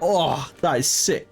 Oh, that is sick.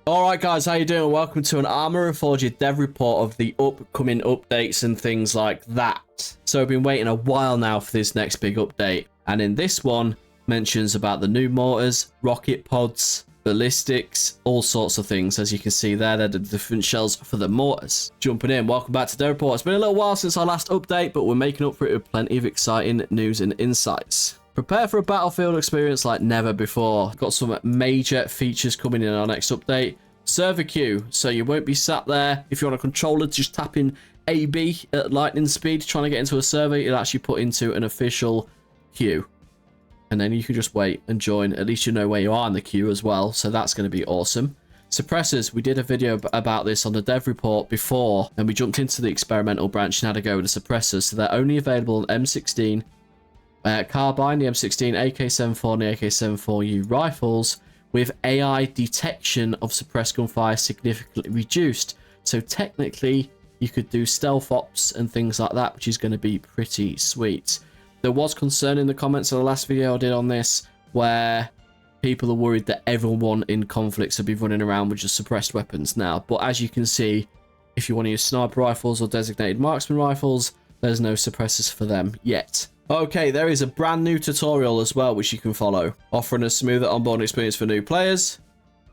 Alright guys, how you doing? Welcome to an Arma Reforger dev report of the upcoming updates and things like that. So I've been waiting a while now for this next big update. And in this one, mentions about the new mortars, rocket pods, ballistics, all sorts of things. As you can see there, they're the different shells for the mortars. Jumping in, welcome back to dev report. It's been a little while since our last update, but we're making up for it with plenty of exciting news and insights. Prepare for a battlefield experience like never before. Got some major features coming in our next update. Server queue, so you won't be sat there if you're on a controller just tapping AB at lightning speed trying to get into a server. It'll actually put into an official queue. And then you can just wait and join. At least you know where you are in the queue as well. So that's going to be awesome. Suppressors, we did a video about this on the dev report before, and we jumped into the experimental branch and had a go with the suppressors. So they're only available on M16. Carbine, the M16, AK-74 and the AK-74U rifles with AI detection of suppressed gunfire significantly reduced. So technically you could do stealth ops and things like that, which is going to be pretty sweet. There was concern in the comments of the last video I did on this where people are worried that everyone in conflicts will be running around with just suppressed weapons now. But as you can see, if you want to use sniper rifles or designated marksman rifles, there's no suppressors for them yet. Okay, there is a brand new tutorial as well, which you can follow, offering a smoother onboard experience for new players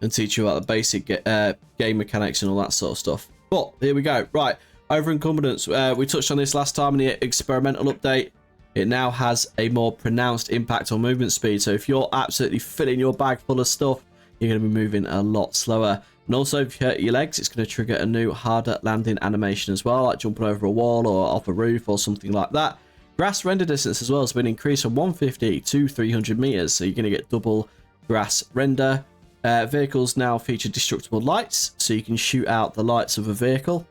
and teach you about the basic game mechanics and all that sort of stuff. But here we go. Right, over incumbents. We touched on this last time in the experimental update. It now has a more pronounced impact on movement speed. So if you're absolutely filling your bag full of stuff, you're going to be moving a lot slower. And also, if you hurt your legs, it's going to trigger a new harder landing animation as well, like jumping over a wall or off a roof or something like that. Grass render distance as well has been increased from 150 to 300 meters, so you're going to get double grass render. Vehicles now feature destructible lights, so you can shoot out the lights of a vehicle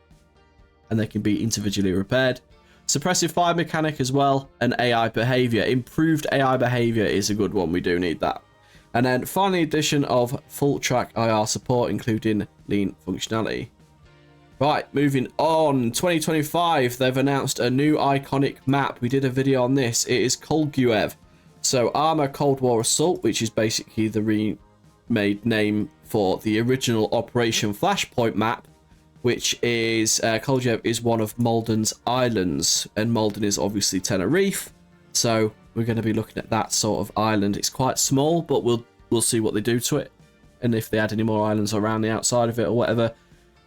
and they can be individually repaired. Suppressive fire mechanic as well, and AI behavior. Improved AI behavior is a good one, we do need that. And then finally, addition of full track IR support, including lean functionality. Right, moving on. 2025, they've announced a new iconic map. We did a video on this. It is Kolguev. So Arma Cold War Assault, which is basically the remade name for the original Operation Flashpoint map, which is Kolguev is one of Malden's islands, and Malden is obviously Tenerife. So we're going to be looking at that sort of island. It's quite small, but we'll see what they do to it, and if they add any more islands around the outside of it or whatever.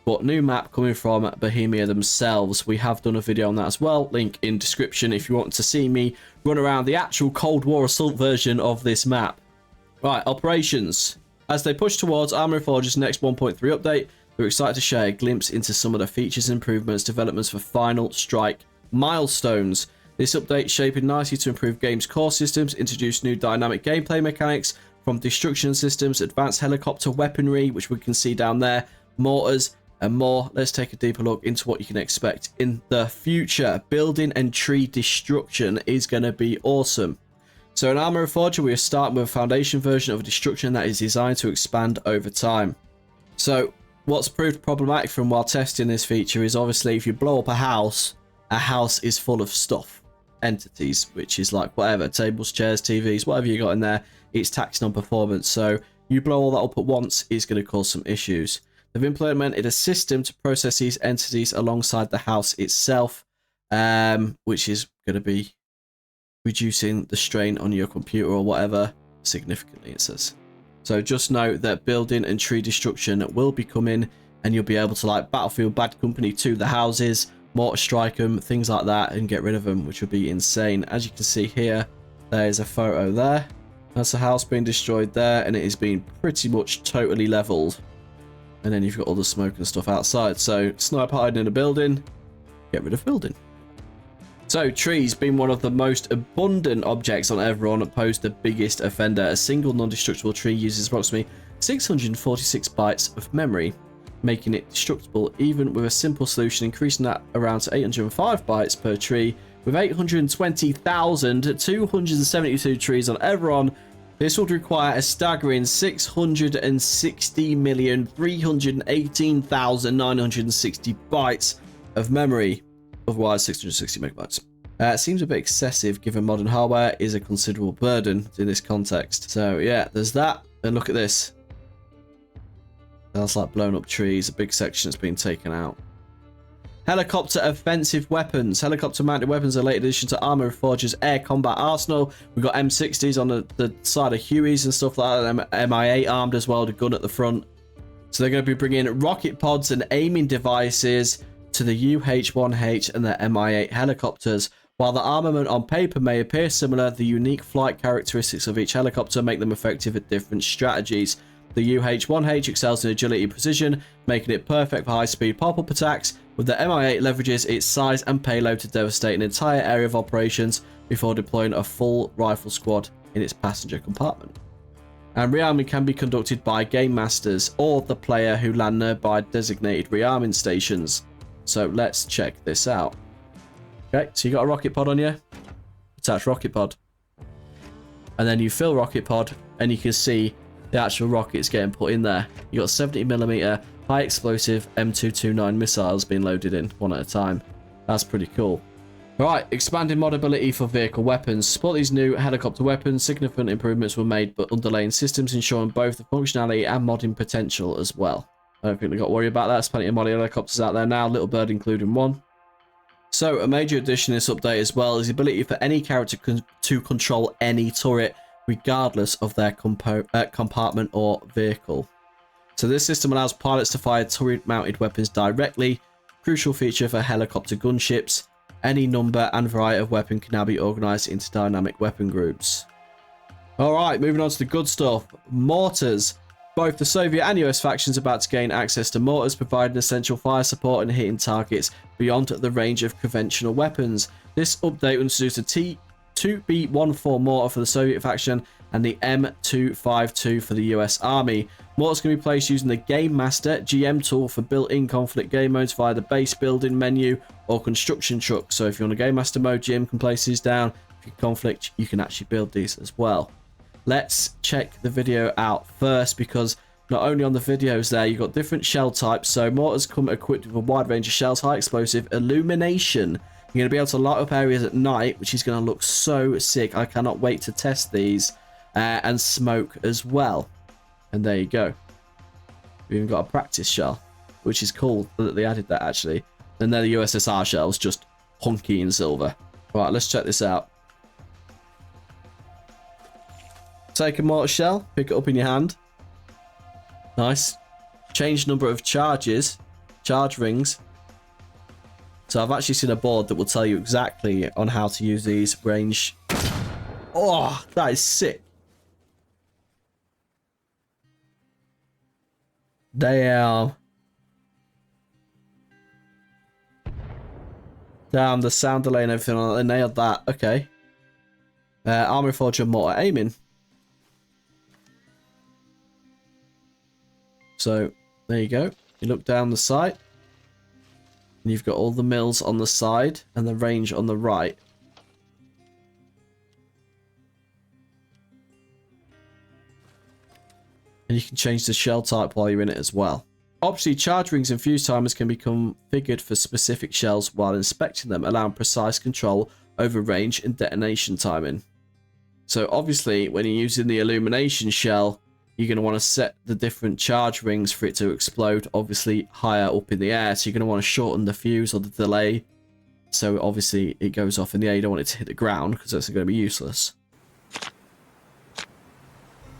But new map coming from Bohemia themselves. We have done a video on that as well. Link in description if you want to see me run around the actual Cold War Assault version of this map. Right, operations. As they push towards Arma Reforger's next 1.3 update, we're excited to share a glimpse into some of the features, improvements, developments for Final Strike milestones. This update shaping nicely to improve game's core systems, introduce new dynamic gameplay mechanics from destruction systems, advanced helicopter weaponry, which we can see down there, mortars, and more. Let's take a deeper look into what you can expect in the future. Building and tree destruction is going to be awesome. So in Arma Reforger, we are starting with a foundation version of a destruction that is designed to expand over time. So what's proved problematic from while testing this feature is obviously if you blow up a house is full of stuff, entities, which is like whatever, tables, chairs, TVs, whatever you got in there, it's taxing on performance. So you blow all that up at once is going to cause some issues. They've implemented a system to process these entities alongside the house itself, which is going to be reducing the strain on your computer or whatever significantly, it says. So just know that building and tree destruction will be coming, and you'll be able to like Battlefield Bad Company to the houses, mortar strike them, things like that, and get rid of them, which would be insane. As you can see here, there's a photo there. That's a house being destroyed there, and it is being pretty much totally leveled. And then you've got all the smoke and stuff outside. So sniper hiding in a building, get rid of building. So trees being one of the most abundant objects on Everon pose the biggest offender. A single non-destructible tree uses approximately 646 bytes of memory, making it destructible even with a simple solution, increasing that around to 805 bytes per tree. With 820,272 trees on Everon, this would require a staggering 660,318,960 bytes of memory, otherwise 660 megabytes. It seems a bit excessive given modern hardware is a considerable burden in this context. So yeah, there's that. And look at this. That's like blown up trees. A big section that's been taken out. Helicopter offensive weapons. Helicopter mounted weapons are a late addition to Arma Reforger's air combat arsenal. We've got M60s on the side of Hueys and stuff like that. MI8 armed as well, the gun at the front. So they're going to be bringing rocket pods and aiming devices to the UH-1H and the MI8 helicopters. While the armament on paper may appear similar, the unique flight characteristics of each helicopter make them effective at different strategies. The UH-1H excels in agility and precision, making it perfect for high-speed pop-up attacks, with the MI8 leverages its size and payload to devastate an entire area of operations before deploying a full rifle squad in its passenger compartment. And rearming can be conducted by game masters or the player who land nearby designated rearming stations. So let's check this out. Okay, so you got a rocket pod on you. Attach rocket pod. And then you fill rocket pod and you can see the actual rockets getting put in there. You got 70mm high explosive M229 missiles being loaded in one at a time. That's pretty cool. Alright, expanding modability for vehicle weapons. To support these new helicopter weapons, significant improvements were made but underlying systems ensuring both the functionality and modding potential as well. I don't think we've got to worry about that. There's plenty of modded helicopters out there now, Little Bird including one. So a major addition in this update as well is the ability for any character to control any turret regardless of their compartment or vehicle. So this system allows pilots to fire turret-mounted weapons directly, crucial feature for helicopter gunships. Any number and variety of weapon can now be organised into dynamic weapon groups. Alright, moving on to the good stuff. Mortars. Both the Soviet and US factions are about to gain access to mortars, providing essential fire support and hitting targets beyond the range of conventional weapons. This update will introduce the T2B14 mortar for the Soviet faction and the M252 for the US Army. Mortars can be placed using the Game Master GM tool for built-in conflict game modes via the base building menu or construction truck. So if you're on a Game Master mode, GM can place these down. If you conflict, you can actually build these as well. Let's check the video out first, because not only on the videos there, you've got different shell types. So mortars come equipped with a wide range of shells, high explosive, illumination. You're going to be able to light up areas at night, which is going to look so sick. I cannot wait to test these. And smoke as well. And there you go. We've even got a practice shell, which is cool that they added that actually. And they're the USSR shells, just hunky in silver. Right, let's check this out. Take a mortar shell, pick it up in your hand. Nice. Change number of charge rings. So I've actually seen a board that will tell you exactly on how to use these range. Oh, that is sick. Damn. Damn, the sound delay and everything. They nailed that. Okay. Arma Reforger mortar aiming. So, there you go. You look down the sight. And you've got all the mills on the side and the range on the right. And you can change the shell type while you're in it as well. Obviously, charge rings and fuse timers can be configured for specific shells while inspecting them, allowing precise control over range and detonation timing. So obviously, when you're using the illumination shell, you're going to want to set the different charge rings for it to explode, obviously higher up in the air. So you're going to want to shorten the fuse or the delay. So obviously it goes off in the air. You don't want it to hit the ground because that's going to be useless.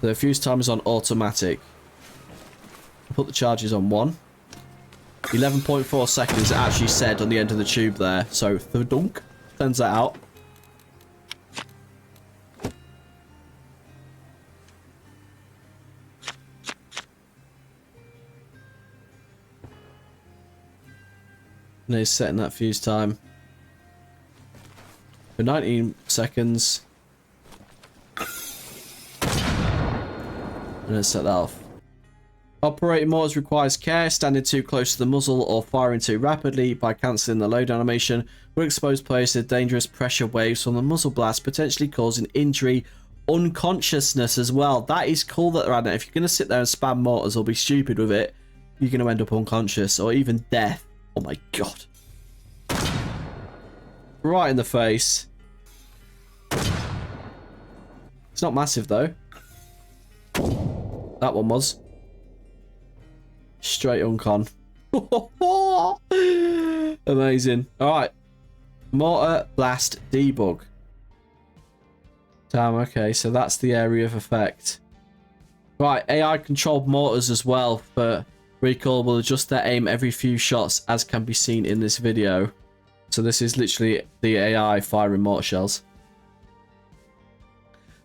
The fuse timer's on automatic. Put the charges on 1. 11.4 seconds it actually said on the end of the tube there. So thudunk, sends that out. And he's setting that fuse time for 19 seconds. And then set that off. Operating mortars requires care. Standing too close to the muzzle or firing too rapidly by cancelling the load animation will expose players to dangerous pressure waves from the muzzle blast, potentially causing injury, unconsciousness as well. That is cool that they're adding it. If you're going to sit there and spam mortars or be stupid with it, you're going to end up unconscious or even death. Oh my god. Right in the face. It's not massive though. That one was. Straight uncon. Amazing. All right. Mortar blast debug. Damn, okay, so that's the area of effect. Right, AI controlled mortars as well for recoil will adjust their aim every few shots, as can be seen in this video. So this is literally the AI firing mortar shells.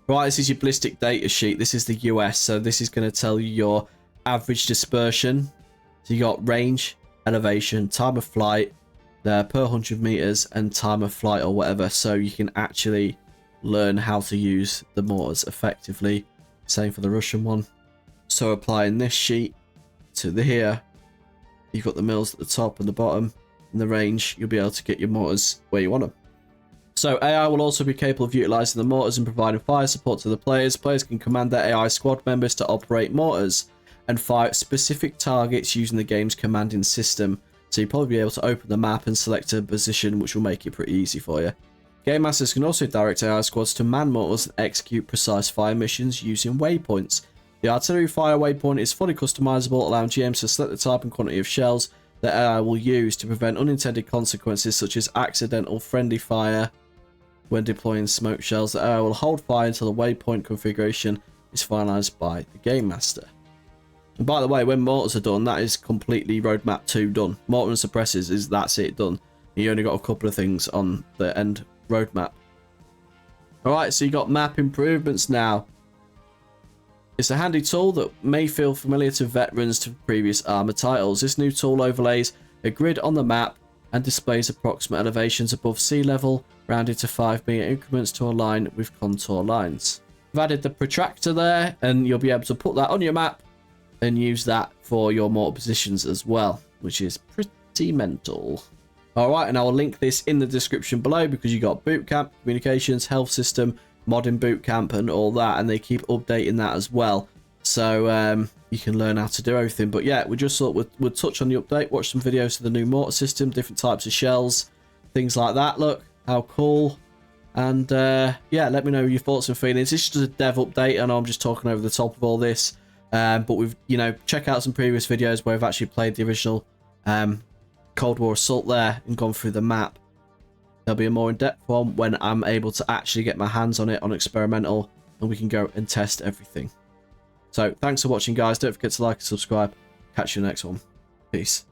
Right, this is your ballistic data sheet. This is the US, so this is going to tell you your average dispersion. So you got range, elevation, time of flight, per 100 meters, and time of flight or whatever. So you can actually learn how to use the mortars effectively. Same for the Russian one. So applying this sheet to the here, you've got the mills at the top and the bottom, and the range, you'll be able to get your mortars where you want them. So AI will also be capable of utilizing the mortars and providing fire support to the players. Players can command their AI squad members to operate mortars and fire specific targets using the game's commanding system. So you'll probably be able to open the map and select a position, which will make it pretty easy for you. Game masters can also direct AI squads to man mortars and execute precise fire missions using waypoints. The artillery fire waypoint is fully customizable, allowing GMs to select the type and quantity of shells that AI will use to prevent unintended consequences such as accidental friendly fire when deploying smoke shells. The AI will hold fire until the waypoint configuration is finalized by the game master. And by the way, when mortars are done, that is completely roadmap 2 done. Mortar and suppressors that's it done. You only got a couple of things on the end roadmap. Alright, so you got map improvements now. It's a handy tool that may feel familiar to veterans to previous Arma titles. This new tool overlays a grid on the map and displays approximate elevations above sea level, rounded to 5 meter increments to align with contour lines. I've added the protractor there, and you'll be able to put that on your map and use that for your mortar positions as well, which is pretty mental. Alright, and I will link this in the description below because you got bootcamp, communications, health system, modding bootcamp and all that, and they keep updating that as well. So you can learn how to do everything. But yeah, we just thought we'd touch on the update, watch some videos of the new mortar system, different types of shells, things like that. Look, how cool. And yeah, let me know your thoughts and feelings. This is just a dev update. I know I'm just talking over the top of all this. But we've, check out some previous videos where we've actually played the original Cold War Assault there and gone through the map. There'll be a more in-depth one when I'm able to actually get my hands on it on experimental and we can go and test everything. So thanks for watching, guys. Don't forget to like and subscribe. Catch you in the next one. Peace.